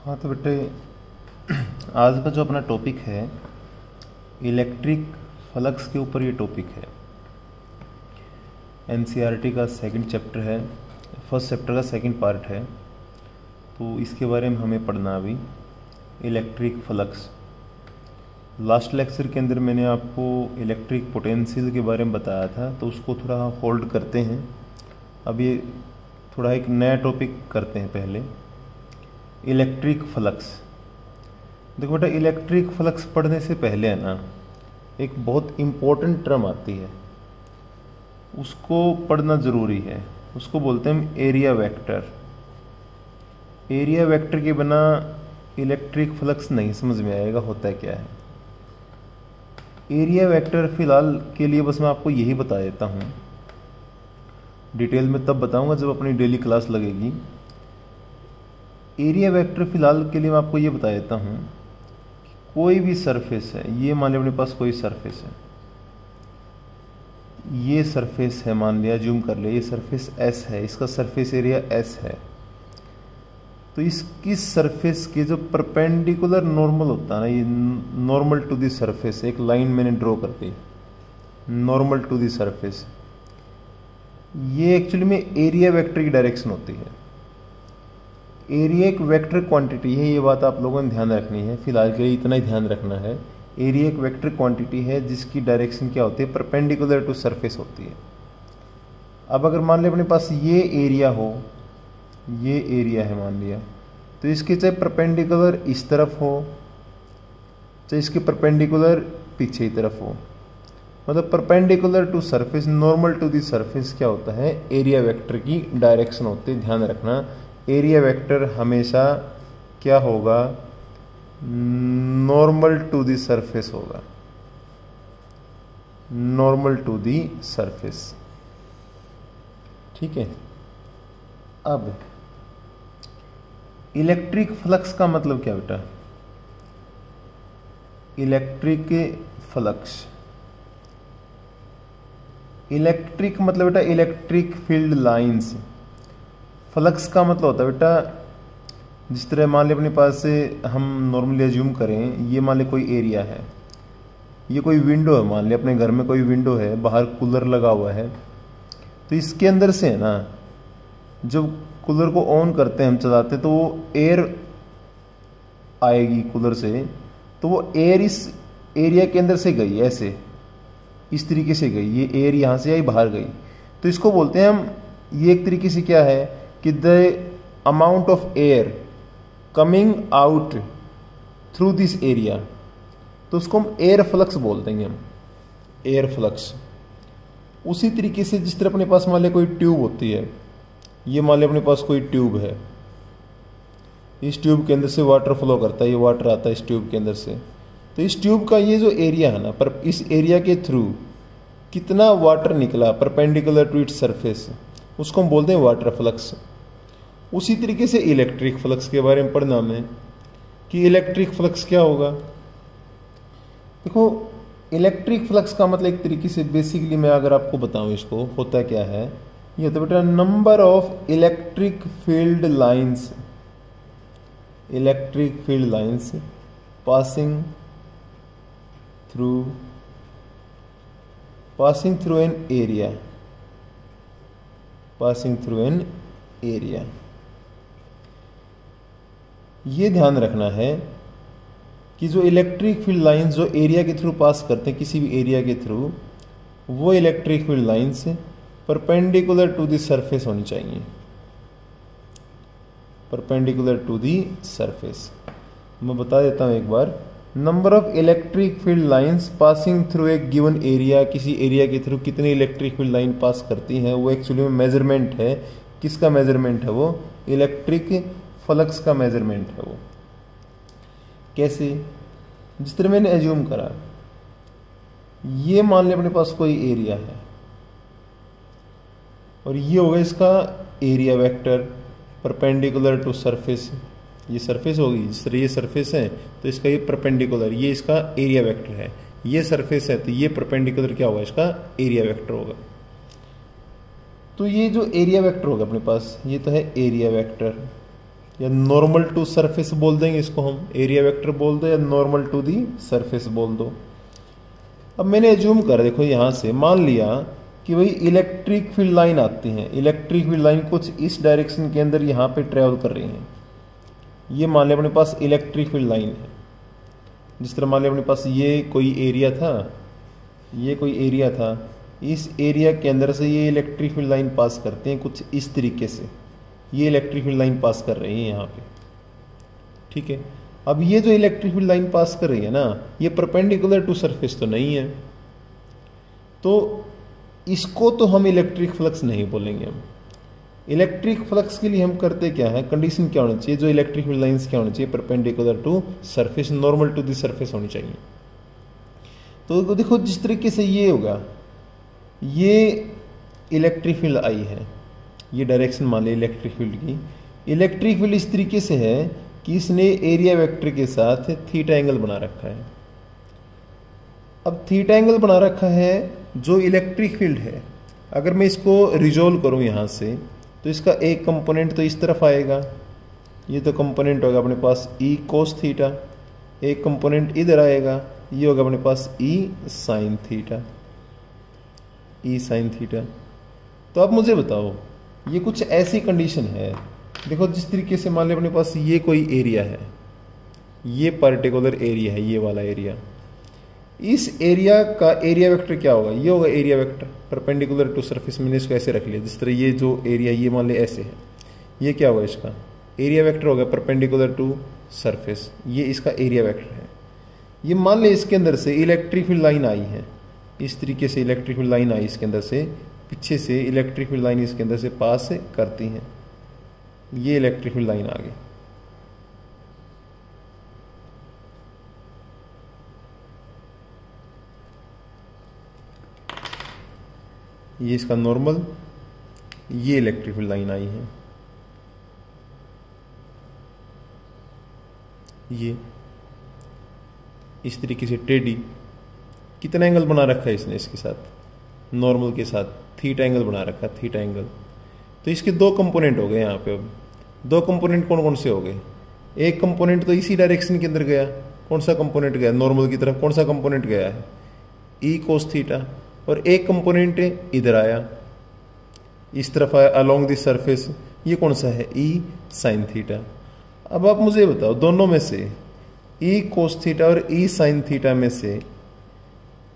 हाँ तो बेटे, आज का जो अपना टॉपिक है इलेक्ट्रिक फ्लक्स के ऊपर ये टॉपिक है। एनसीईआरटी का सेकंड चैप्टर है, फर्स्ट चैप्टर का सेकंड पार्ट है। तो इसके बारे में हमें पढ़ना अभी इलेक्ट्रिक फ्लक्स। लास्ट लेक्चर के अंदर मैंने आपको इलेक्ट्रिक पोटेंशियल के बारे में बताया था, तो उसको थोड़ा होल्ड करते हैं। अब ये थोड़ा एक नया टॉपिक करते हैं। पहले इलेक्ट्रिक फ्लक्स। देखो बेटा, इलेक्ट्रिक फ्लक्स पढ़ने से पहले है ना, एक बहुत इम्पोर्टेंट टर्म आती है, उसको पढ़ना ज़रूरी है। उसको बोलते हैं एरिया वेक्टर। एरिया वेक्टर के बिना इलेक्ट्रिक फ्लक्स नहीं समझ में आएगा होता क्या है। एरिया वेक्टर फिलहाल के लिए बस मैं आपको यही बता देता हूँ, डिटेल में तब बताऊंगा जब अपनी डेली क्लास लगेगी। एरिया वेक्टर फिलहाल के लिए मैं आपको ये बता देता हूँ, कोई भी सरफेस है, ये मान लिया अपने पास कोई सरफेस है, ये सरफेस है, मान लिया जूम कर लिया, ये सरफेस एस है, इसका सरफेस एरिया एस है। तो इसकी सरफेस के जो परपेंडिकुलर नॉर्मल होता है ना, ये नॉर्मल टू दी सरफेस, एक लाइन मैंने ड्रॉ कर दी नॉर्मल टू दी सरफेस, ये एक्चुअली में एरिया वेक्टर की डायरेक्शन होती है। एरिया एक वेक्टर क्वांटिटी है, ये बात आप लोगों ने ध्यान रखनी है। फिलहाल के लिए इतना ही ध्यान रखना है, एरिया एक वेक्टर क्वांटिटी है जिसकी डायरेक्शन क्या होती है, परपेंडिकुलर टू सरफेस होती है। अब अगर मान लिया अपने पास ये एरिया हो, ये एरिया है मान लिया, तो इसके चाहे परपेंडिकुलर इस तरफ हो, चाहे इसके परपेंडिकुलर पीछे की तरफ हो, मतलब perpendicular to surface, normal to the surface क्या होता है, एरिया वेक्टर की डायरेक्शन होती है। ध्यान रखना, एरिया वेक्टर हमेशा क्या होगा, नॉर्मल टू दी सरफेस होगा, नॉर्मल टू दी सरफेस। ठीक है। अब इलेक्ट्रिक फ्लक्स का मतलब क्या बेटा, इलेक्ट्रिक फ्लक्स, इलेक्ट्रिक मतलब बेटा इलेक्ट्रिक फील्ड लाइंस। फ्लक्स का मतलब होता है बेटा, जिस तरह मान लिया अपने पास से हम नॉर्मली अज्यूम करें, ये मान लिया कोई एरिया है, ये कोई विंडो है, मान लिया अपने घर में कोई विंडो है, बाहर कूलर लगा हुआ है, तो इसके अंदर से है ना, जब कूलर को ऑन करते हैं हम चलाते हैं, तो वो एयर आएगी कूलर से, तो वो एयर इस एरिया के अंदर से गई, ऐसे इस तरीके से गई, ये एयर यहाँ से आई बाहर गई, तो इसको बोलते हैं हम, ये एक तरीके से क्या है कि the amount of air coming out through this area, तो उसको हम एयर फ्लक्स बोल देंगे, हम एयर फ्लक्स। उसी तरीके से जिस तरह अपने पास मान लिया कोई ट्यूब होती है, ये मान लिया अपने पास कोई ट्यूब है, इस ट्यूब के अंदर से वाटर फ्लो करता है, ये वाटर आता है इस ट्यूब के अंदर से, तो इस ट्यूब का ये जो एरिया है ना, पर इस एरिया के थ्रू कितना वाटर निकला परपेंडिकुलर टू इट्स सरफेस, उसको हम बोलते हैं वाटर फ्लक्स। उसी तरीके से इलेक्ट्रिक फ्लक्स के बारे में पढ़ना में कि इलेक्ट्रिक फ्लक्स क्या होगा। देखो, इलेक्ट्रिक फ्लक्स का मतलब एक तरीके से बेसिकली मैं अगर आपको बताऊं इसको होता क्या है, ये होता है बेटा number of electric field lines, electric field lines passing through an area, passing through an area. ये ध्यान रखना है कि जो इलेक्ट्रिक फील्ड लाइंस जो एरिया के थ्रू पास करते हैं, किसी भी एरिया के थ्रू, वो electric field lines perpendicular to the surface होनी चाहिए, परपेंडिकुलर टू दी सरफेस। मैं बता देता हूं एक बार, number of electric field lines passing through a given area, किसी एरिया के थ्रू कितनी इलेक्ट्रिक फील्ड लाइन पास करती हैं, वो एक्चुअली में मेजरमेंट है। किसका मेजरमेंट है वो, इलेक्ट्रिक फ्लक्स का मेजरमेंट है वो। कैसे, जिस तरह मैंने एज्यूम करा, ये मान लिया अपने पास कोई एरिया है और ये होगा इसका area vector perpendicular to surface, ये सरफेस होगी, जिस तरह ये सरफेस है तो इसका ये परपेंडिकुलर, ये इसका एरिया वेक्टर है, ये सरफेस है तो ये परपेंडिकुलर क्या होगा, इसका एरिया वेक्टर होगा। तो ये जो एरिया वेक्टर होगा अपने पास, ये तो है एरिया वेक्टर, या नॉर्मल टू सरफेस बोल देंगे इसको हम, एरिया वेक्टर बोल दो या नॉर्मल टू दी सरफेस बोल दो। अब मैंने एज्यूम कर, देखो यहाँ से मान लिया कि भाई इलेक्ट्रिक फील्ड लाइन आती हैं, इलेक्ट्रिक फील्ड लाइन कुछ इस डायरेक्शन के अंदर यहाँ पे ट्रेवल कर रही हैं। ये मान लिया अपने पास इलेक्ट्रिक फील्ड लाइन है। जिस तरह मान लिया अपने पास ये कोई एरिया था, ये कोई एरिया था, इस एरिया के अंदर से ये इलेक्ट्रिक फील्ड लाइन पास करते हैं कुछ इस तरीके से, ये इलेक्ट्रिक फील्ड लाइन पास कर रही है यहाँ पे, ठीक है। अब ये जो इलेक्ट्रिक फील्ड लाइन पास कर रही है ना, ये परपेंडिकुलर टू सरफेस तो नहीं है, तो इसको तो हम इलेक्ट्रिक फ्लक्स नहीं बोलेंगे। हम इलेक्ट्रिक फ्लक्स के लिए हम करते क्या है, कंडीशन क्या होनी चाहिए, जो इलेक्ट्रिक फील्ड लाइंस क्या होनी चाहिए, perpendicular to surface, normal to the surface होनी चाहिए। तो देखो जिस तरीके से ये होगा, ये इलेक्ट्रिक फील्ड आई है, ये डायरेक्शन मान ली इलेक्ट्रिक फील्ड की। इलेक्ट्रिक फील्ड इस तरीके से है कि इसने एरिया वेक्टर के साथ थीटा एंगल बना रखा है। अब थीटा एंगल बना रखा है जो इलेक्ट्रिक फील्ड है, अगर मैं इसको रिजोल्व करूं यहां से, तो इसका एक कंपोनेंट तो इस तरफ आएगा, ये तो कंपोनेंट होगा अपने पास ई कोस थीटा, एक कंपोनेंट इधर आएगा, ये होगा अपने पास ई sine theta, E sine theta. तो अब मुझे बताओ, ये कुछ ऐसी कंडीशन है, देखो जिस तरीके से मान लिया अपने पास ये कोई एरिया है, ये पर्टिकुलर एरिया है, ये वाला एरिया, इस एरिया का एरिया वेक्टर क्या होगा, ये होगा area vector perpendicular to surface. मैंने इसको ऐसे रख लिया, जिस तरह ये जो एरिया ये मान लिया ऐसे है, ये क्या होगा, इसका एरिया वेक्टर होगा परपेंडिकुलर टू सरफेस, ये इसका एरिया वेक्टर है। ये मान लिया इसके अंदर से इलेक्ट्रिक फील्ड लाइन आई है, इस तरीके से इलेक्ट्रिक फील्ड लाइन आई इसके अंदर से, पीछे से इलेक्ट्रिक फील्ड लाइन इसके अंदर से पास करती हैं, ये इलेक्ट्रिक फील्ड लाइन आ गई। ये इसका नॉर्मल, ये इलेक्ट्रिक फील्ड लाइन आई है, ये इस तरीके से टेढ़ी, कितना एंगल बना रखा है इसने इसके साथ, नॉर्मल के साथ थीटा एंगल बना रखा है, थीटा एंगल। तो इसके दो कंपोनेंट हो गए यहाँ पे। अब दो कंपोनेंट कौन कौन से हो गए, एक कंपोनेंट तो इसी डायरेक्शन के अंदर गया, कौन सा कंपोनेंट गया, नॉर्मल की तरफ कौन सा कंपोनेंट गया है, ई कोस थीटा, और एक कंपोनेंट इधर आया, इस तरफ आया अलोंग द सरफेस, ये कौन सा है, ई साइन थीटा। अब आप मुझे बताओ, दोनों में से ई कोस थीटा और ई साइन थीटा में से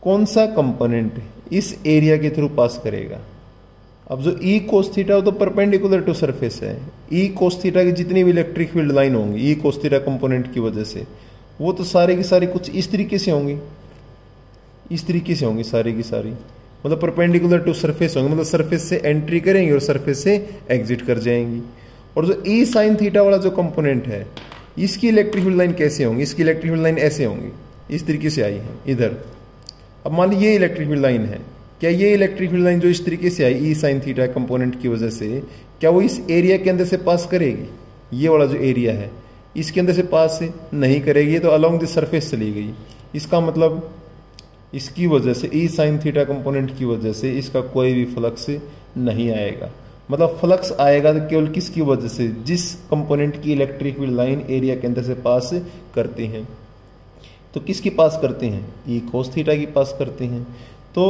कौन सा कंपोनेंट इस एरिया के थ्रू पास करेगा। अब जो ई कोस थीटा वो तो परपेंडिकुलर टू सरफेस है, ई कोस थीटा की जितनी भी इलेक्ट्रिक फील्ड लाइन होंगी ई कोस थीटा कंपोनेंट की वजह से, वो तो सारे की सारी कुछ इस तरीके से होंगी, इस तरीके से होंगी सारी की सारी, मतलब परपेंडिकुलर टू सरफेस होंगी, मतलब सरफेस से एंट्री करेंगी और सरफेस से एग्जिट कर जाएंगी। और जो ई साइन थीटा वाला जो कंपोनेंट है, इसकी इलेक्ट्रिक फील्ड लाइन कैसे होंगी, इसकी इलेक्ट्रिक फील्ड लाइन ऐसे होंगी, इस तरीके से आई है इधर। अब मान लीजिए ये इलेक्ट्रिक फील्ड लाइन है, क्या ये इलेक्ट्रिक फील्ड लाइन जो इस तरीके से आई ई साइन थीटा कंपोनेंट की वजह से, क्या वो इस एरिया के अंदर से पास करेगी, ये वाला जो एरिया है इसके अंदर से पास नहीं करेगी, तो अलोंग द सरफेस चली गई। इसका मतलब इसकी वजह से ई साइन थीटा कंपोनेंट की वजह से इसका कोई भी फ्लक्स नहीं आएगा। मतलब फ्लक्स आएगा तो केवल किसकी वजह से, जिस कंपोनेंट की इलेक्ट्रिक फील्ड लाइन एरिया के अंदर से पास करती हैं। तो किसकी पास करते हैं, ई कोस थीटा की पास करते हैं। तो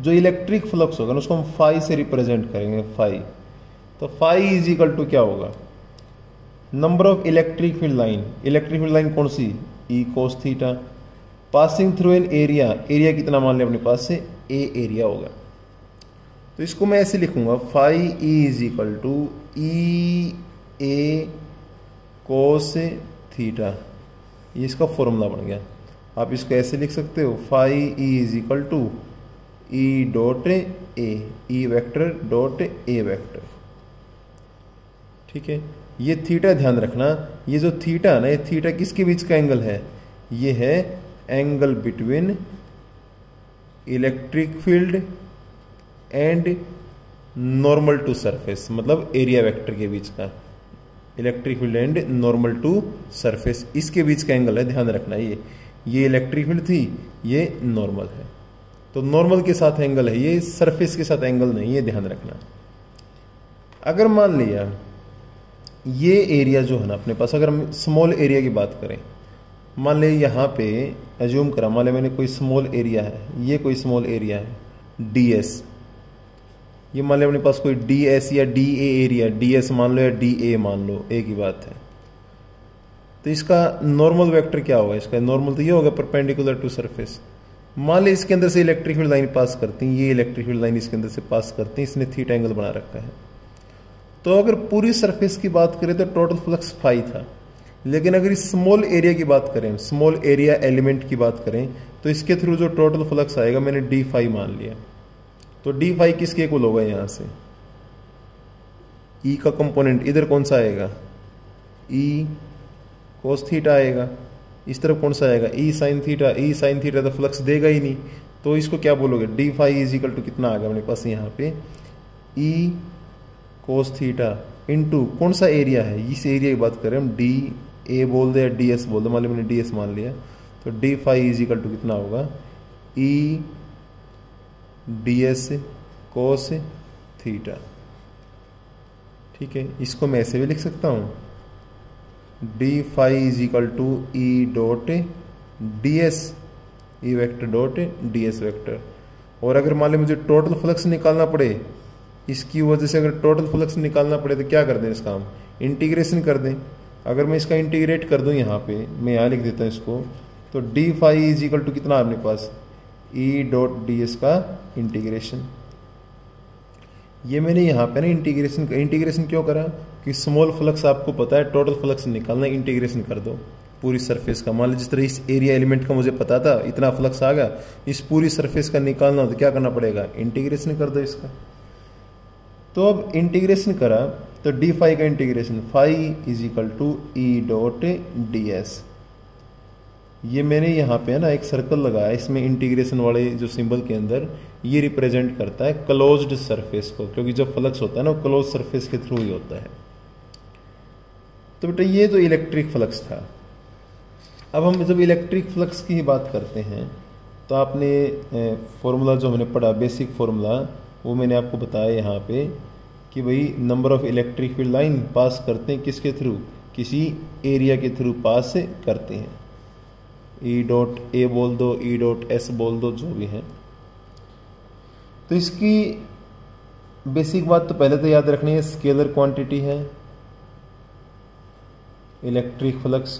जो इलेक्ट्रिक फ्लक्स होगा ना उसको हम फाई से रिप्रेजेंट करेंगे, फाई। तो फाई इज इक्वल टू क्या होगा, number of electric field line, electric field line कौन सी, E cos theta, passing through an area, area कितना मान लें अपने पास से, ए एरिया होगा। तो इसको मैं ऐसे लिखूंगा, phi E is equal to E A cos theta, ये इसका फॉर्मूला बन गया। आप इसको ऐसे लिख सकते हो, phi E is equal to E dot A, E vector dot A vector, ठीक है। ये थीटा ध्यान रखना, ये जो थीटा है ना, ये थीटा किसके बीच का एंगल है, ये है angle between electric field and normal to surface, मतलब एरिया वेक्टर के बीच का, electric field and normal to surface, इसके बीच का एंगल है, ध्यान रखना। ये इलेक्ट्रिक फील्ड थी, ये नॉर्मल है, तो नॉर्मल के साथ एंगल है, ये सरफेस के साथ एंगल नहीं है, ध्यान रखना। अगर मान लिया ये एरिया जो है ना अपने पास, अगर हम स्मॉल एरिया की बात करें, मान ले यहाँ पे एज्यूम करा, मान ले मैंने कोई स्मॉल एरिया है, ये कोई स्मॉल एरिया है ds, ये मान ले अपने पास कोई ds या da एरिया, ds मान लो या da मान लो, एक ही बात है। तो इसका नॉर्मल वेक्टर क्या होगा? इसका नॉर्मल तो ये होगा परपेंडिकुलर टू सरफेस। मान ले इसके अंदर से इलेक्ट्रिक फील्ड लाइन पास करती है, ये इलेक्ट्रिक फील्ड लाइन इसके अंदर से पास करती है, इसने थीटा एंगल बना रखा है। तो अगर पूरी सरफेस की बात करें तो टोटल फ्लक्स फाई था, लेकिन अगर इस स्मॉल एरिया की बात करें, स्मॉल एरिया एलिमेंट की बात करें, तो इसके थ्रू जो टोटल फ्लक्स आएगा मैंने डी फाई मान लिया। तो डी फाई किसके इक्वल होगा? यहां से ई का कंपोनेंट इधर कौन सा आएगा? ई कोस थीटा आएगा। इस तरफ कौन सा आएगा? E sine theta. E sine theta तो फ्लक्स देगा ही नहीं, तो इसको क्या बोलोगे? D phi is equal to कितना आ गया अपने पास यहाँ पे? ई कोस थीटा इनटू कौन सा एरिया है? इस एरिया की बात करें हम, डी ए बोल दे या डी एस बोल दे, मान ली मैंने डी एस मान लिया, तो D phi is equal to कितना होगा? E D S cos theta. ठीक है, इसको मैं ऐसे भी लिख सकता हूँ, D phi is equal to E dot D S, E vector dot D S vector. और अगर मान ली मुझे टोटल फ्लक्स निकालना पड़े, इसकी वजह से अगर टोटल फ्लक्स निकालना पड़े तो क्या कर दें? इसका हम इंटीग्रेशन कर दें। अगर मैं इसका इंटीग्रेट कर दूं, यहाँ पे मैं यहाँ लिख देता हूँ इसको, तो D phi is equal to कितना अपने पास? ई डॉट डी एस का इंटीग्रेशन। ये मैंने यहाँ पे ना इंटीग्रेशन क्यों करा? कि स्मॉल फ्लक्स आपको पता है, टोटल फ्लक्स निकालना, इंटीग्रेशन कर दो पूरी सरफेस का। मान लो जिस तरह इस एरिया एलिमेंट का मुझे पता था इतना फ्लक्स आ गया, इस पूरी सरफेस का निकालना हो तो क्या करना पड़ेगा? इंटीग्रेशन कर दो इसका। तो अब इंटीग्रेशन करा तो डी फाई का integration, phi is equal to E dot D S. ये मैंने यहाँ पे है ना एक सर्कल लगाया, इसमें इंटीग्रेशन वाले जो सिंबल के अंदर ये रिप्रेजेंट करता है क्लोज्ड सरफेस को, क्योंकि जो फ्लक्स होता है ना वो क्लोज सरफेस के थ्रू ही होता है। तो बेटा ये तो इलेक्ट्रिक फ्लक्स था। अब हम जब इलेक्ट्रिक फ्लक्स की ही बात करते हैं तो आपने फॉर्मूला जो हमने पढ़ा, बेसिक फॉर्मूला, वो मैंने आपको बताया यहाँ पे कि भाई number of electric field line pass करते हैं किसके थ्रू? किसी एरिया के थ्रू पास करते हैं। ई डॉट ए बोल दो, ई डॉट एस बोल दो, जो भी है। तो इसकी बेसिक बात तो पहले तो याद रखनी है, स्केलर क्वांटिटी है इलेक्ट्रिक फ्लक्स,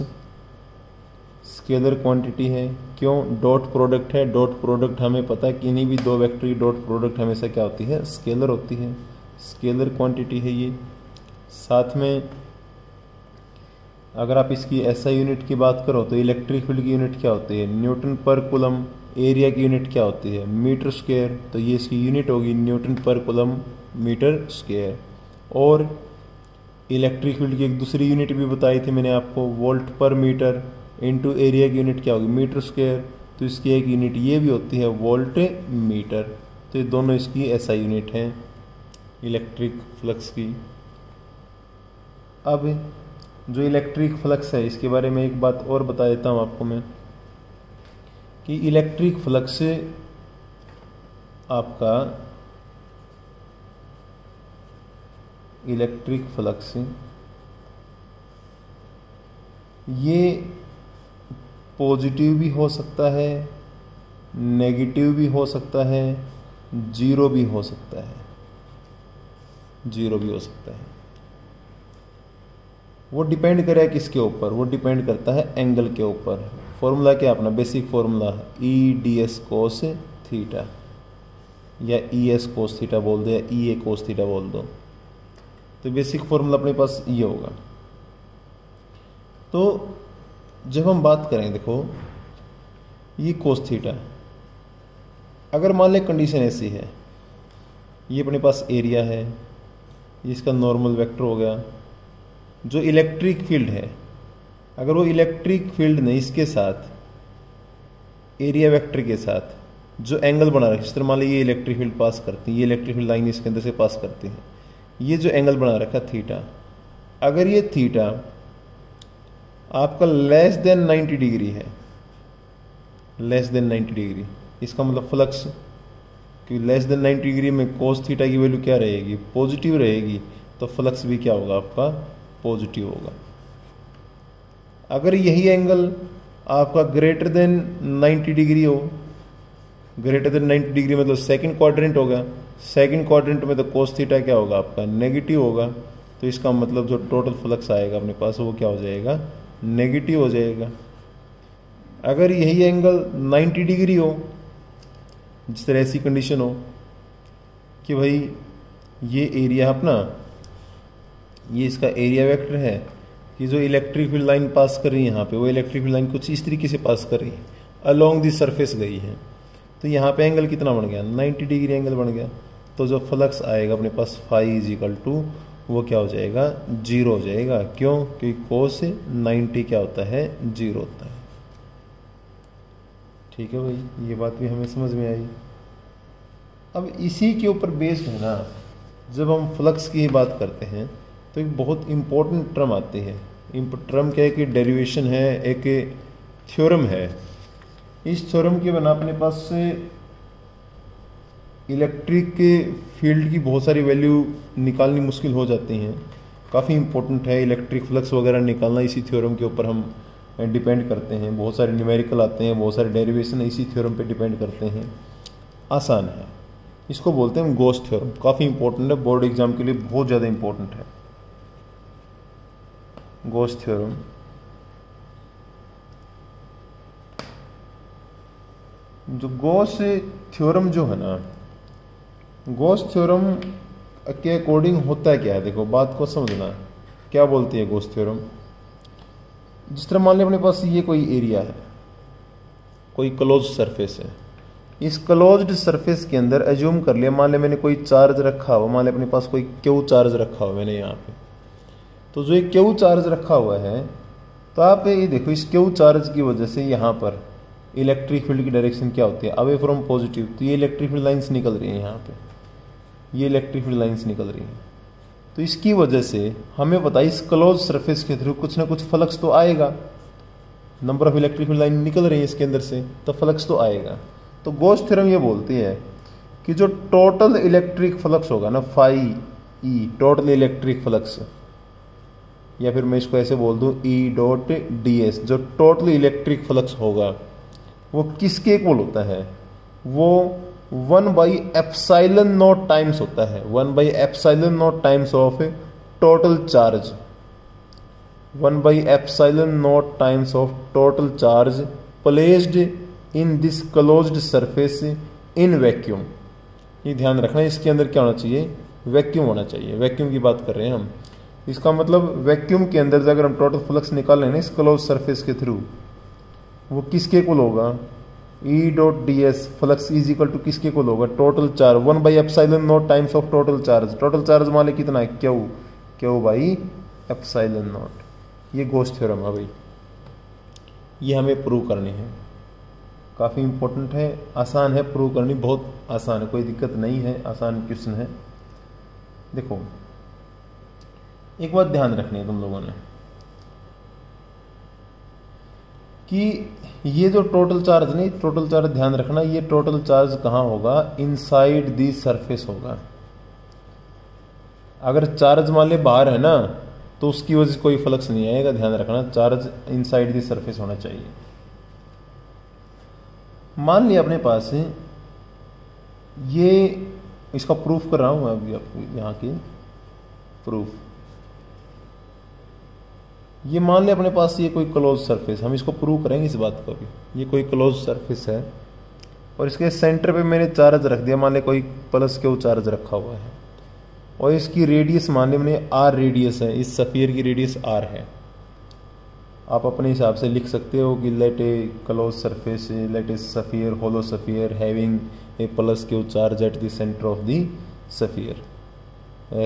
स्केलर क्वांटिटी है। क्यों? डॉट प्रोडक्ट है। डॉट प्रोडक्ट हमें पता है कि इन्हीं भी दो वेक्टर की डॉट प्रोडक्ट हमेशा क्या होती है? स्केलर होती है। स्केलर क्वांटिटी है ये। साथ में अगर आप इसकी एसआई यूनिट की बात करो तो इलेक्ट्रिक फील्ड की यूनिट क्या होती है? न्यूटन पर कूलम। एरिया की यूनिट क्या होती है? Metre square. तो ये इसकी यूनिट होगी न्यूटन पर कूलम मीटर स्क्वायर। और इलेक्ट्रिक फील्ड की एक दूसरी यूनिट भी बताई थी मैंने आपको, वोल्ट पर मीटर इनटू एरिया की यूनिट क्या होगी? Metre square. तो इसकी एक यूनिट ये भी होती है वोल्ट मीटर। तो ये दोनों इसकी एसआई यूनिट हैं इलेक्ट्रिक फ्लक्स की। अब जो इलेक्ट्रिक फ्लक्स है इसके बारे में एक बात और बता देता हूँ आपको मैं, कि इलेक्ट्रिक फ्लक्स आपका इलेक्ट्रिक फ्लक्स ये पॉजिटिव भी हो सकता है, नेगेटिव भी हो सकता है, जीरो भी हो सकता है। जीरो भी हो सकता है। वो डिपेंड करेगा किसके ऊपर? वो डिपेंड करता है एंगल के ऊपर। फॉर्मूला क्या अपना बेसिक फॉर्मूला? ई डी एस कोस थीटा, या ई एस कोस थीटा बोल दो, या ई ए कोस थीटा बोल दो। तो बेसिक फॉर्मूला अपने पास ये होगा। तो जब हम बात करें, देखो ये कोस थीटा, अगर मान लें कंडीशन ऐसी है, ये अपने पास एरिया है, इसका नॉर्मल वेक्टर हो गया। जो इलेक्ट्रिक फील्ड है, अगर वो इलेक्ट्रिक फील्ड ने इसके साथ एरिया वेक्टर के साथ जो एंगल बना रखा है, इस तरह मान लीजिए ये इलेक्ट्रिक फील्ड पास करती है, ये इलेक्ट्रिक फील्ड लाइन इसके अंदर से पास करती है, ये जो एंगल बना रखा थीटा, अगर ये थीटा आपका लेस देन 90 डिग्री है, लेस देन 90 डिग्री, इसका मतलब फ्लक्स, कि लेस देन 90 डिग्री में कोस थीटा की वैल्यू क्या रहेगी? पॉजिटिव रहेगी। तो फ्लक्स भी क्या होगा आपका? पॉजिटिव होगा। अगर यही एंगल आपका ग्रेटर देन 90 डिग्री हो, ग्रेटर देन 90 डिग्री मतलब सेकंड क्वाड्रेंट होगा, सेकंड क्वाड्रेंट में तो कोस थीटा क्या होगा आपका नेगेटिव होगा, तो इसका मतलब जो टोटल फ्लक्स आएगा अपने पास वो क्या हो जाएगा, नेगेटिव हो जाएगा। अगर यही एंगल 90 डिग्री हो, जिस तरह ऐसी कंडीशन हो कि भाई ये एरिया अपना, ये इसका एरिया वेक्टर है कि जो इलेक्ट्रिक फील्ड लाइन पास कर रही है यहाँ पे, वो इलेक्ट्रिक फील्ड लाइन कुछ इस तरीके से पास कर रही है, अलोंग दी सरफेस गई है, तो यहाँ पे एंगल कितना बन गया, 90 डिग्री एंगल बन गया। तो जो फ्लक्स आएगा अपने पास फाई इज इक्वल टू वो क्या हो जाएगा, 0 हो जाएगा। क्यों? क्योंकि कोस 90 क्या होता है, 0 होता है। ठीक है भाई, ये बात भी हमें समझ में आई। अब इसी के ऊपर बेस्ड है ना, जब हम फ्लक्स की ही बात करते हैं तो एक बहुत इंपॉर्टेंट टर्म आती है। टर्म क्या है कि डेरिवेशन है, एक थ्योरम है। इस थ्योरम के बना अपने पास से इलेक्ट्रिक के फील्ड की बहुत सारी वैल्यू निकालनी मुश्किल हो जाती हैं। काफ़ी इंपॉर्टेंट है इलेक्ट्रिक फ्लक्स वगैरह निकालना, इसी थ्योरम के ऊपर हम डिपेंड करते हैं। बहुत सारे न्यूमेरिकल आते हैं, बहुत सारे डेरिवेशन इसी थ्योरम पे डिपेंड करते हैं। आसान है, इसको बोलते हैं हम गॉस थ्योरम। काफ़ी इंपॉर्टेंट है, बोर्ड एग्जाम के लिए बहुत ज़्यादा इंपॉर्टेंट है गॉस थ्योरम। जो गॉस थ्योरम जो है ना, गॉस थ्योरम के अकॉर्डिंग होता क्या है, देखो बात को समझना। क्या बोलती है गॉस थ्योरम? जिस तरह मान लें अपने पास ये कोई एरिया है, कोई क्लोज सरफेस है, इस क्लोज्ड सरफेस के अंदर एज्यूम कर लिया, मान ले मैंने कोई चार्ज रखा हुआ, मान ले अपने पास कोई क्यू चार्ज रखा हुआ मैंने यहाँ पे, तो जो ये क्यू चार्ज रखा हुआ है, तो आप ये देखो इस क्यू चार्ज की वजह से यहाँ पर इलेक्ट्रिक फील्ड की डायरेक्शन क्या होती है, अवे फ्रॉम पॉजिटिव। तो ये इलेक्ट्रिक फील्ड लाइन्स निकल रही है यहाँ पे, ये इलेक्ट्रिक फील्ड लाइन्स निकल रही हैं। तो इसकी वजह से हमें पता है इस क्लोज सरफेस के थ्रू कुछ ना कुछ फ्लक्स तो आएगा। Number of electric field line निकल रही है इसके अंदर से, तो फ्लक्स तो आएगा। तो गॉस थ्योरम ये बोलती है कि जो टोटल इलेक्ट्रिक फ्लक्स होगा ना, phi E total electric flux, या फिर मैं इसको ऐसे बोल दूं ई डॉट डी एस, जो टोटल इलेक्ट्रिक फ्लक्स होगा वो किसके इक्वल होता है, वो 1/ε0 टाइम्स होता है, 1/ε0 times of total charge, 1/ε0 times of total charge placed in this closed surface in vacuum. ये ध्यान रखना, इसके अंदर क्या होना चाहिए, वैक्यूम होना चाहिए। वैक्यूम की बात कर रहे हैं हम। इसका मतलब वैक्यूम के अंदर अगर हम टोटल फ्लक्स निकाल लें इस क्लोज सरफेस के थ्रू, वो किसके इक्वल होगा, E dot D S flux is equal to किसके इक्वल होगा, total charge 1/ε0 times of total charge. टोटल चार्ज मान ले कितना है, क्यू बाई ε0। ये गॉस थ्योरम है भाई, ये हमें प्रूव करनी है। काफ़ी इंपॉर्टेंट है, आसान है प्रूव करनी, बहुत आसान है, कोई दिक्कत नहीं है, आसान क्वेश्चन है। देखो एक बात ध्यान रखनी है तुम लोगों ने कि ये जो टोटल चार्ज नहीं, टोटल चार्ज ध्यान रखना, ये टोटल चार्ज कहाँ होगा, इनसाइड दी सरफेस होगा। अगर चार्ज मान ले बाहर है ना, तो उसकी वजह से कोई फ्लक्स नहीं आएगा। ध्यान रखना, चार्ज इनसाइड दी सरफेस होना चाहिए। मान लिया अपने पास ये, इसका प्रूफ कर रहा हूं मैं अभी आपको, यहाँ की प्रूफ। ये मान लिया अपने पास ये कोई क्लोज सरफेस, हम इसको प्रूव करेंगे इस बात को भी। ये कोई क्लोज सरफेस है और इसके सेंटर पे मैंने चार्ज रख दिया, मान लिया कोई प्लस क्यू चार्ज रखा हुआ है, और इसकी रेडियस मान लिया मैंने आर रेडियस है, इस सफियर की रेडियस आर है। आप अपने हिसाब से लिख सकते हो कि let a close surface, let a sphere, hollow sphere having a plus Q charge at the centre of the sphere,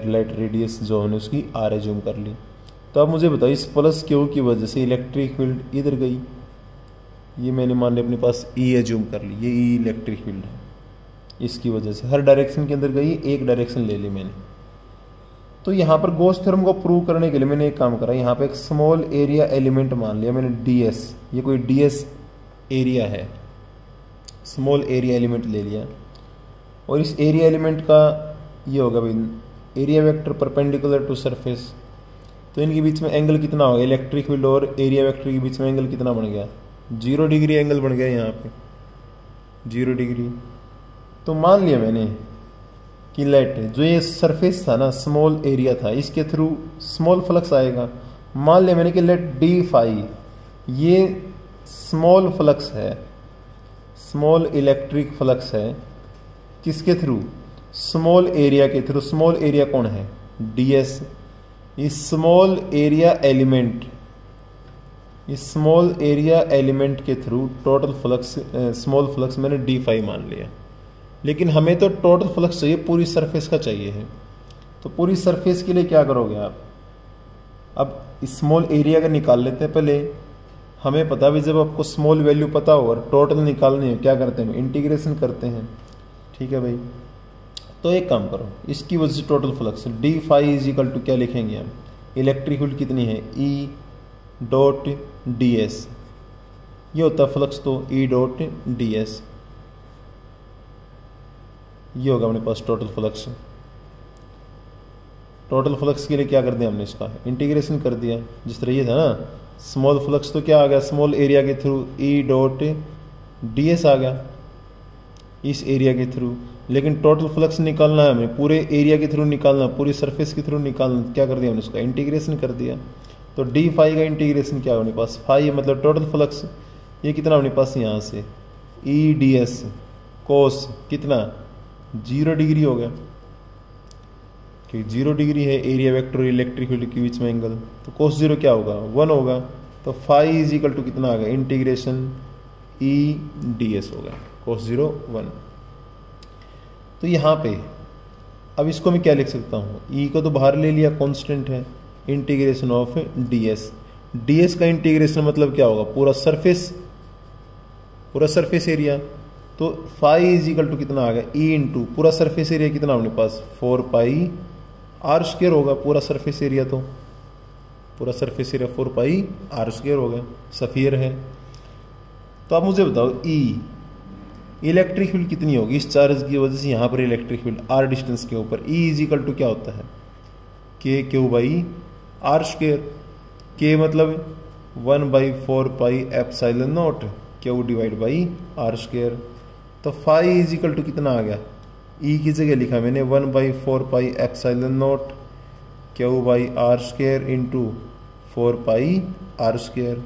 let radius जो हमने उसकी आर एज्यूम कर ली। तो अब मुझे बताओ, इस प्लस क्यू की वजह से इलेक्ट्रिक फील्ड इधर गई, ये मैंने मान लिया अपने पास ई एज्यूम कर ली, ये ई इलेक्ट्रिक फील्ड है, इसकी वजह से हर डायरेक्शन के अंदर गई, एक डायरेक्शन ले ली मैंने। तो यहाँ पर गॉस थ्योरम को प्रूव करने के लिए मैंने एक काम करा, यहाँ पे एक स्मॉल एरिया एलिमेंट मान लिया मैंने ds, ये कोई ds एरिया है, स्मॉल एरिया एलिमेंट ले लिया, और इस एरिया एलिमेंट का ये होगा भाई area vector perpendicular to surface. तो तो इनके बीच में एंगल कितना होगा, इलेक्ट्रिक फील्ड और एरिया वेक्टर के बीच में एंगल कितना बन गया, 0 डिग्री एंगल बन गया यहाँ पे 0 डिग्री। तो मान लिया मैंने कि लेट जो ये सरफेस था ना, स्मॉल एरिया था, इसके थ्रू स्मॉल फ्लक्स आएगा। मान लिया मैंने कि लेट डी फाई ये स्मॉल फ्लक्स है, स्मॉल इलेक्ट्रिक फ्लक्स है, किसके थ्रू, स्मॉल एरिया के थ्रू। स्मॉल एरिया कौन है, ds। इस स्मॉल एरिया एलिमेंट, इस स्मॉल एरिया एलिमेंट के through total flux, small flux मैंने डी फाई मान लिया। लेकिन हमें तो टोटल फ्लक्स चाहिए, पूरी सरफेस का चाहिए है। तो पूरी सरफेस के लिए क्या करोगे आप, अब स्मॉल एरिया का निकाल लेते हैं पहले। हमें पता भी, जब आपको स्मॉल वैल्यू पता हो और टोटल निकालनी है, क्या करते हैं, इंटीग्रेशन करते हैं। ठीक है भाई, तो एक काम करो, इसकी वजह से total flux D phi is equal to क्या लिखेंगे हम, इलेक्ट्रिक फील्ड कितनी है, ई डॉट डी एस। ये होता है फ्लक्स, तो ई डॉट डी एस, ये होगा अपने पास टोटल फ्लक्स। टोटल फ्लक्स के लिए क्या कर दिया हमने, इसका इंटीग्रेशन कर दिया। जिस तरह ये था ना स्मॉल फ्लक्स, तो क्या आ गया, स्मॉल एरिया के through E dot D S आ गया, इस एरिया के थ्रू। लेकिन टोटल फ्लक्स निकालना है हमें, पूरे एरिया के थ्रू निकालना, पूरी सरफेस के थ्रू निकालना। क्या कर दिया हमने, उसका इंटीग्रेशन कर दिया। तो डी फाई का इंटीग्रेशन क्या है अपने पास, फाई मतलब टोटल फ्लक्स, ये कितना अपने पास यहाँ से ई डी एस कोस कितना 0 डिग्री हो गया, क्योंकि 0 डिग्री है एरिया वेक्टर और इलेक्ट्रिक फील्ड के बीच में एंगल। तो कोस 0 क्या होगा, 1 होगा। तो फाई इज इक्वल टू कितना आ गया, इंटीग्रेशन ई डी एस हो गया, कोस 0 1। तो यहाँ पे अब इसको मैं क्या लिख सकता हूँ, ई को तो बाहर ले लिया, कांस्टेंट है, integration of D S. D S का इंटीग्रेशन मतलब क्या होगा, पूरा सरफेस, पूरा सरफेस एरिया। तो फाई इज इक्वल टू कितना आ गया, ई इंटू पूरा सरफेस एरिया कितना अपने पास 4 पाई आर स्क्वायर होगा, पूरा सरफेस एरिया। तो पूरा surface area 4 pi R square हो गया, सफियर है। तो आप मुझे बताओ ई इलेक्ट्रिक फील्ड कितनी होगी इस चार्ज की वजह से, यहाँ पर इलेक्ट्रिक फील्ड आर डिस्टेंस के ऊपर। ई इज इक्वल टू क्या होता है, के क्यू बाई आर स्क्वायर। के मतलब 1/4 pi epsilon not Q divide by R square. तो फाई इज इक्वल टू कितना आ गया, ई की जगह लिखा मैंने 1/4 pi epsilon not Q by R square into 4 pi R square.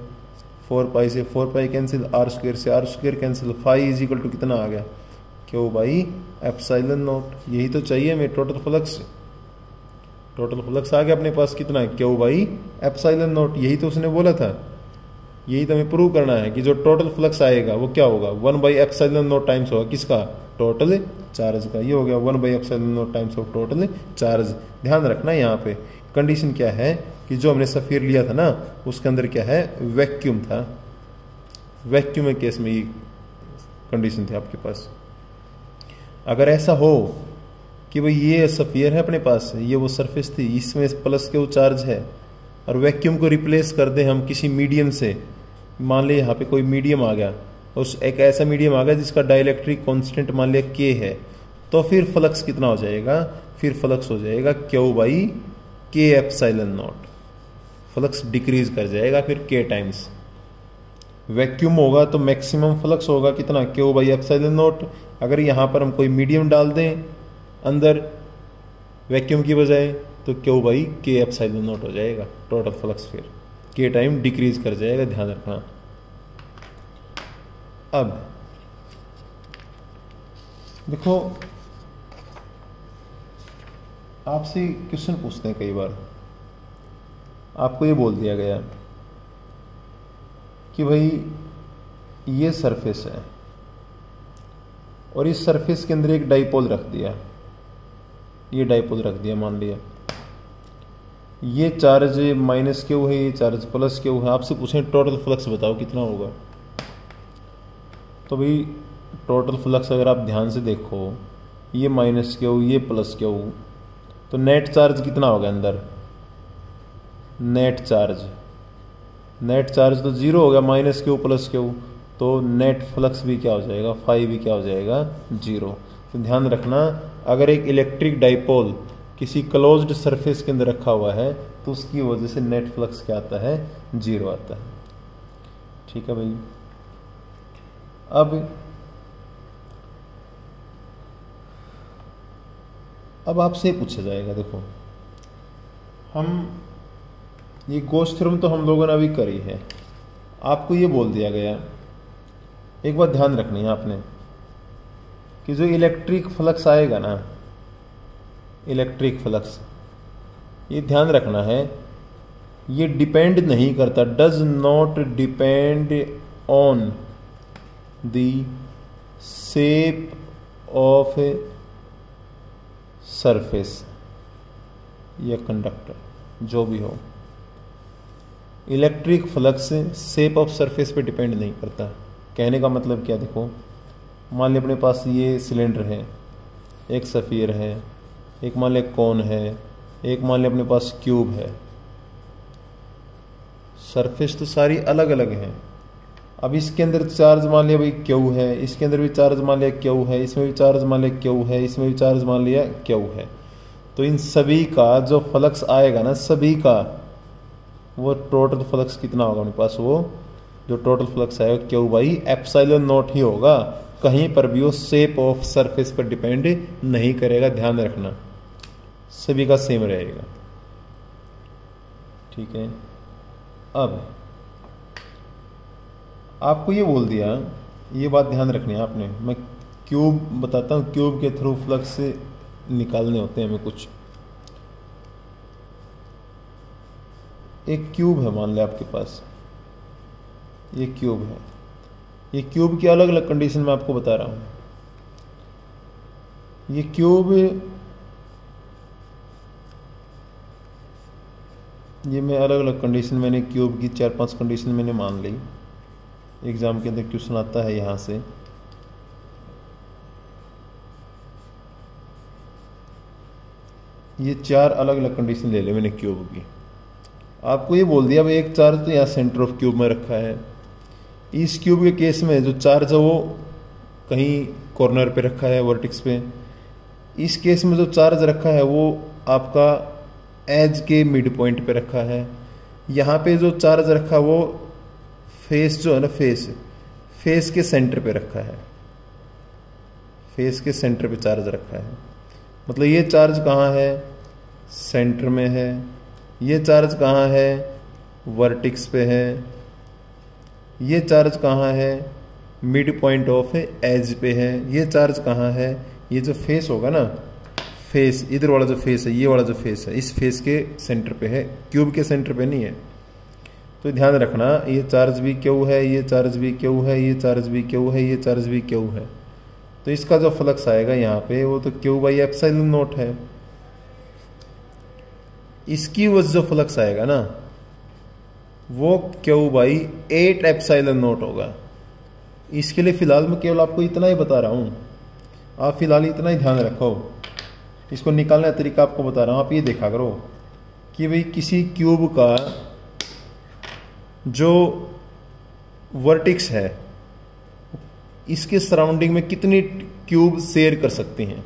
4 pi से 4 पाई कैंसिल, आर स्क्वायर से R square cancel. Phi is equal to कितना आ गया, क्यू बाई एप्सिलॉन नॉट। यही तो चाहिए हमें टोटल फ्लक्स। टोटल फ्लक्स आ गया अपने पास कितना है, क्यू बाई एप्सिलॉन नॉट। यही तो उसने बोला था, यही तो हमें प्रूव करना है कि जो टोटल फ्लक्स आएगा वो क्या होगा, 1/एप्सिलॉन नॉट टाइम्स होगा किसका, टोटल चार्ज का। ये हो गया 1/एप्सिलॉन not times of total charge. ध्यान रखना यहाँ पे कंडीशन क्या है कि जो हमने सफीर लिया था ना उसके अंदर क्या है, वैक्यूम था। वैक्यूम के केस में ये कंडीशन थी आपके पास। अगर ऐसा हो कि भाई ये सफियर है अपने पास, ये वो सरफेस थी, इसमें प्लस के वो चार्ज है, और वैक्यूम को रिप्लेस कर दें हम किसी मीडियम से, मान लिया यहाँ पे कोई मीडियम आ गया, उस एक ऐसा मीडियम आ गया जिसका डाइलेक्ट्रिक कांस्टेंट मान लिया के है, तो फिर फ्लक्स कितना हो जाएगा, फिर फ्लक्स हो जाएगा क्यू बाई के एप्सिलॉन नॉट। फ्लक्स डिक्रीज कर जाएगा फिर के टाइम्स। वैक्यूम होगा तो मैक्सिमम फ्लक्स होगा कितना, क्यू बाई एप्सिलॉन नॉट। अगर यहाँ पर हम कोई मीडियम डाल दें अंदर वैक्यूम की बजाय, तो क्यू बाई के एप्सिलॉन नॉट हो जाएगा टोटल फ्लक्स, फिर के टाइम डिक्रीज कर जाएगा, ध्यान रखना। अब देखो आपसे क्वेश्चन पूछते हैं कई बार, आपको ये बोल दिया गया कि भाई ये सरफेस है और इस सरफेस के अंदर एक डाइपोल रख दिया, ये डाइपोल रख दिया, मान लिया ये चार्ज माइनस क्यू है, ये चार्ज प्लस क्यू है। आपसे पूछें टोटल फ्लक्स बताओ कितना होगा, तो भाई टोटल फ्लक्स अगर आप ध्यान से देखो, ये माइनस क्यू ये प्लस क्यू, तो नेट चार्ज कितना होगा अंदर, नेट चार्ज तो 0 हो गया, माइनस क्यू प्लस क्यू, तो नेट फ्लक्स भी क्या हो जाएगा, फाई भी क्या हो जाएगा 0। तो ध्यान रखना, अगर एक इलेक्ट्रिक डाइपोल किसी क्लोज्ड सरफेस के अंदर रखा हुआ है तो उसकी वजह से नेट फ्लक्स क्या आता है, 0 आता है। ठीक है भाई। अब आपसे पूछा जाएगा, देखो हम ये गॉस थ्योरम तो हम लोगों ने अभी करी है, आपको ये बोल दिया गया, एक बात ध्यान रखनी है आपने कि जो इलेक्ट्रिक फ्लक्स आएगा ना, इलेक्ट्रिक फ्लक्स, ये ध्यान रखना है, ये डिपेंड नहीं करता, does not depend on the shape of a surface या कंडक्टर, जो भी हो। Electric flux shape of surface पे डिपेंड नहीं करता। कहने का मतलब क्या, देखो मान लीजिए अपने पास ये सिलेंडर है, एक सफ़ीर है, एक मान लीजिए कोन है, एक मान लीजिए अपने पास क्यूब है। सरफेस तो सारी अलग अलग हैं। अब इसके अंदर चार्ज मान लिया भाई क्यू है, इसके अंदर भी चार्ज मान लिया क्यू है, इसमें भी चार्ज मान लिया क्यू है, इसमें भी चार्ज मान लिया क्यू है। तो इन सभी का जो फ्लक्स आएगा ना, सभी का वो टोटल फ्लक्स कितना होगा अपने पास, वो जो टोटल फ्लक्स आएगा क्यू बाई एप्सिलॉन नॉट ही होगा। कहीं पर भी वो शेप ऑफ सरफेस पर डिपेंड नहीं करेगा, ध्यान रखना, सभी का सेम रहेगा। ठीक है। अब आपको ये बोल दिया, ये बात ध्यान रखनी है आपने, मैं क्यूब बताता हूँ, क्यूब के थ्रू फ्लक्स निकालने होते हैं हमें कुछ। एक क्यूब है मान लिया आपके पास, ये क्यूब है, ये क्यूब की अलग अलग कंडीशन में आपको बता रहा हूँ। ये क्यूब, ये मैं अलग अलग कंडीशन, मैंने क्यूब की 4-5 कंडीशन मैंने मान ली, एग्जाम के अंदर क्वेश्चन आता है यहाँ से। ये 4 अलग अलग कंडीशन ले ली मैंने क्यूब की। आपको ये बोल दिया भाई एक चार्ज तो यहाँ सेंटर ऑफ क्यूब में रखा है। इस क्यूब के केस में जो चार्ज है वो कहीं कॉर्नर पे रखा है, वर्टिक्स पे। इस केस में जो चार्ज रखा है वो आपका एज के मिड पॉइंट पे रखा है। यहाँ पे जो चार्ज रखा वो फेस जो है ना, फेस के सेंटर पे रखा है, फेस के सेंटर पे चार्ज रखा है। मतलब ये चार्ज कहाँ है, सेंटर में है। ये चार्ज कहाँ है, वर्टिक्स पे है। ये चार्ज कहाँ है, मिड पॉइंट ऑफ एज पे है। ये चार्ज कहाँ है, ये जो फेस होगा ना, फेस इधर वाला जो फेस है, ये वाला जो फेस है, इस फेस के सेंटर पे है, क्यूब के सेंटर पे नहीं है। तो ध्यान रखना, ये चार्ज भी क्यू है, ये चार्ज भी क्यू है, ये चार्ज भी क्यू है, ये चार्ज भी क्यू है। तो इसका जो फ्लक्स आएगा यहाँ पे वो तो क्यू बाई एप्सिलॉन नॉट है। इसकी वजह जो फ्लक्स आएगा ना वो क्यू बाई 8 एप्सिलॉन नॉट होगा। इसके लिए फिलहाल मैं केवल आपको इतना ही बता रहा हूँ, आप फिलहाल इतना ही ध्यान रखो। इसको निकालने का तरीका आपको बता रहा हूँ, आप ये देखा करो कि भाई किसी क्यूब का जो वर्टिक्स है इसके सराउंडिंग में कितनी क्यूब शेयर कर सकती हैं।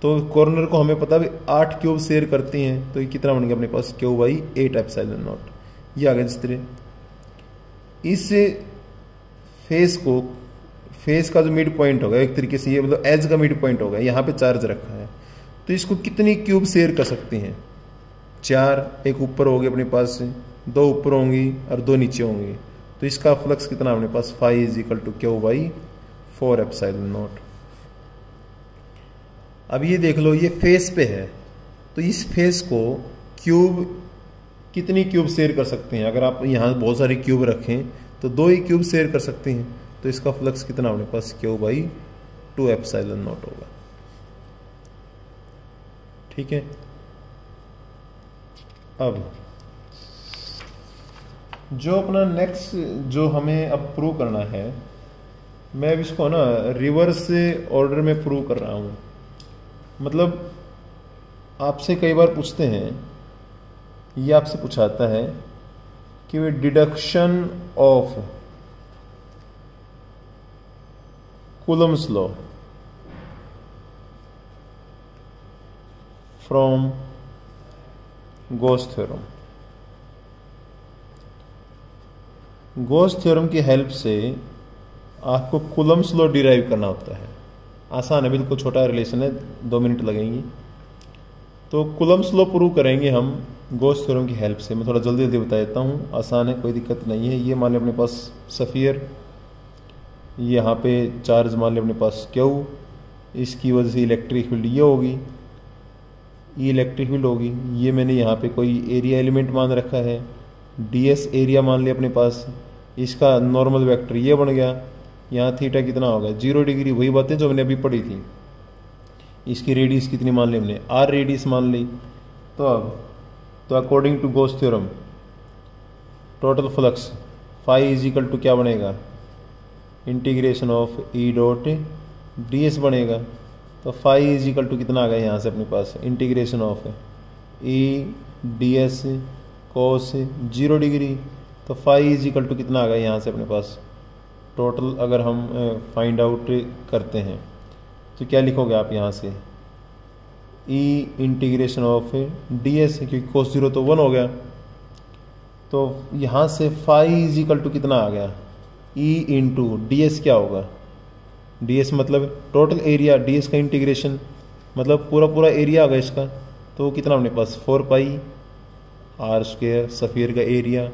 तो कॉर्नर को हमें पता भी 8 क्यूब शेयर करती हैं, तो ये कितना बन गया अपने पास, क्यू बाई 8 एप्सिलॉन नॉट। ये आ गया जिस तरह इस फेस को, फेस का जो मिड पॉइंट होगा एक तरीके से, ये मतलब एज का मिड पॉइंट होगा, यहाँ पे चार्ज रखा है, तो इसको कितनी क्यूब शेयर कर सकती हैं, 4। एक ऊपर होगी अपने पास, 2 ऊपर होंगी और 2 नीचे होंगी। तो इसका फ्लक्स कितना अपने पास, phi is equal to Q by 4 epsilon not. अब ये देख लो, ये फेस पे है, तो इस फेस को क्यूब कितनी क्यूब शेयर कर सकते हैं। अगर आप यहाँ बहुत सारे क्यूब रखें तो 2 ही क्यूब शेयर कर सकती हैं। तो इसका फ्लक्स कितना अपने पास, क्यू बाई 2 एप्सिलॉन नॉट होगा। ठीक है। अब जो अपना नेक्स्ट जो हमें अब प्रूव करना है, मैं अब इसको ना रिवर्स ऑर्डर में प्रूव कर रहा हूँ। मतलब आपसे कई बार पूछते हैं, ये आपसे पूछाता है कि वे deduction of Coulomb's law, from Gauss theorem. Gauss theorem की हेल्प से आपको कूलम्स लॉ डिराइव करना होता है। आसान है, बिल्कुल छोटा रिलेशन है, 2 मिनट लगेंगी। तो कूलम्स लॉ प्रूव करेंगे हम गॉस थ्योरम की हेल्प से। मैं थोड़ा जल्दी जल्दी बता देता हूँ, आसान है, कोई दिक्कत नहीं है। ये मान लें अपने पास सफ़ियर, यहाँ पे चार्ज मान लें अपने पास क्यू, इसकी वजह से इलेक्ट्रिक फील्ड ये होगी, ये इलेक्ट्रिक फील्ड होगी। ये मैंने यहाँ पे कोई एरिया एलिमेंट मान रखा है, ds एरिया मान लिया अपने पास, इसका नॉर्मल वेक्टर ये बन गया। यहाँ थीटा कितना होगा 0 डिग्री, वही बातें जो हमने अभी पढ़ी थी। इसकी रेडियस कितनी मान ली हमने, r रेडियस मान ली। तो according to Gauss theorem total flux phi is equal to क्या बनेगा, integration of E dot ds बनेगा। तो फाई इज इक्वल टू कितना आ गया यहाँ से अपने पास, integration of E ds cos 0 degree. तो फाई इज इक्वल टू कितना आ गया यहाँ से अपने पास टोटल। अगर हम फाइंड आउट करते हैं तो क्या लिखोगे आप यहाँ से, ई इंटीग्रेशन ऑफ ds, क्योंकि कोस 0 तो 1 हो गया। तो यहाँ से फाई इज इक्वल टू कितना आ गया, ई इंटू ds क्या होगा, ds मतलब टोटल एरिया, ds का इंटीग्रेशन मतलब पूरा एरिया आ गया इसका। तो कितना अपने पास 4 पाई r स्क्वायर, सफ़ियर का एरिया।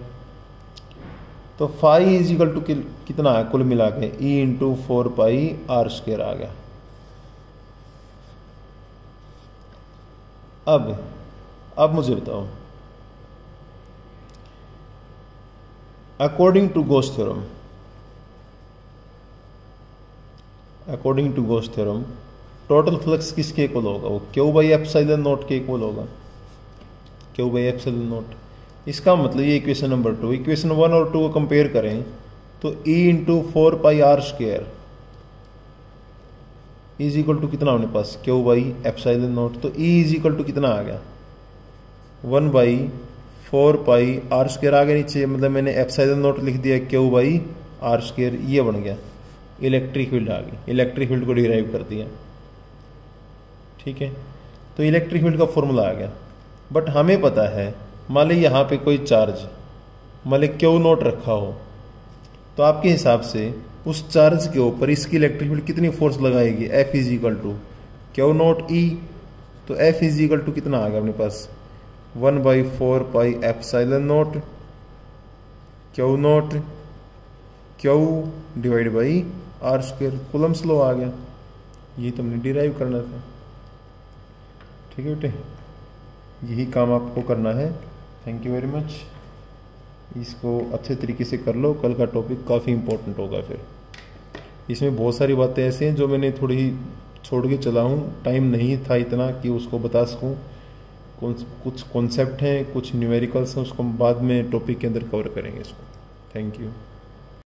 तो फाई इज इक्वल टू कितना है कुल मिला के, e into 4 pi r square आ गया। अब मुझे बताओ, according to Gauss theorem, according to Gauss theorem total flux किसके इक्वल होगा, वो क्यू बाई एप्सिलॉन नॉट के इक्वल होगा, क्यू बाई एप्सिलॉन नॉट। इसका मतलब ये इक्वेशन नंबर 2, इक्वेशन 1 और 2 को कंपेयर करें तो e into 4 pi r square is equal to कितना अपने पास, क्यू बाई एप्सिलॉन नॉट। तो e इज इक्वल टू कितना आ गया 1 बाई 4 पाई r स्क्वायर आ गया नीचे, मतलब मैंने एप्सिलॉन नॉट लिख दिया क्यू बाई r स्क्वायर, ये बन गया। इलेक्ट्रिक फील्ड आ गई, इलेक्ट्रिक फील्ड को डिराइव कर दिया, ठीक है। तो इलेक्ट्रिक फील्ड का फॉर्मूला आ गया। बट हमें पता है मान ली यहाँ पे कोई चार्ज मान ली क्यू नॉट रखा हो, तो आपके हिसाब से उस चार्ज के ऊपर इसकी इलेक्ट्रिक फील्ड कितनी फोर्स लगाएगी, F is equal to Q not E. तो F इज इक्वल टू कितना आ गया अपने पास 1 by 4 pi epsilon not Q not Q divide by r square, Coulomb's law आ गया। ये तुमने डिराइव करना था, ठीक है बेटे, यही काम आपको करना है। Thank you very much. इसको अच्छे तरीके से कर लो, कल का टॉपिक काफ़ी इंपॉर्टेंट होगा। फिर इसमें बहुत सारी बातें ऐसी हैं जो मैंने थोड़ी छोड़ के चला हूँ, टाइम नहीं था इतना कि उसको बता सकूँ। कुछ कॉन्सेप्ट हैं, कुछ न्यूमेरिकल्स हैं, उसको बाद में टॉपिक के अंदर कवर करेंगे इसको। Thank you.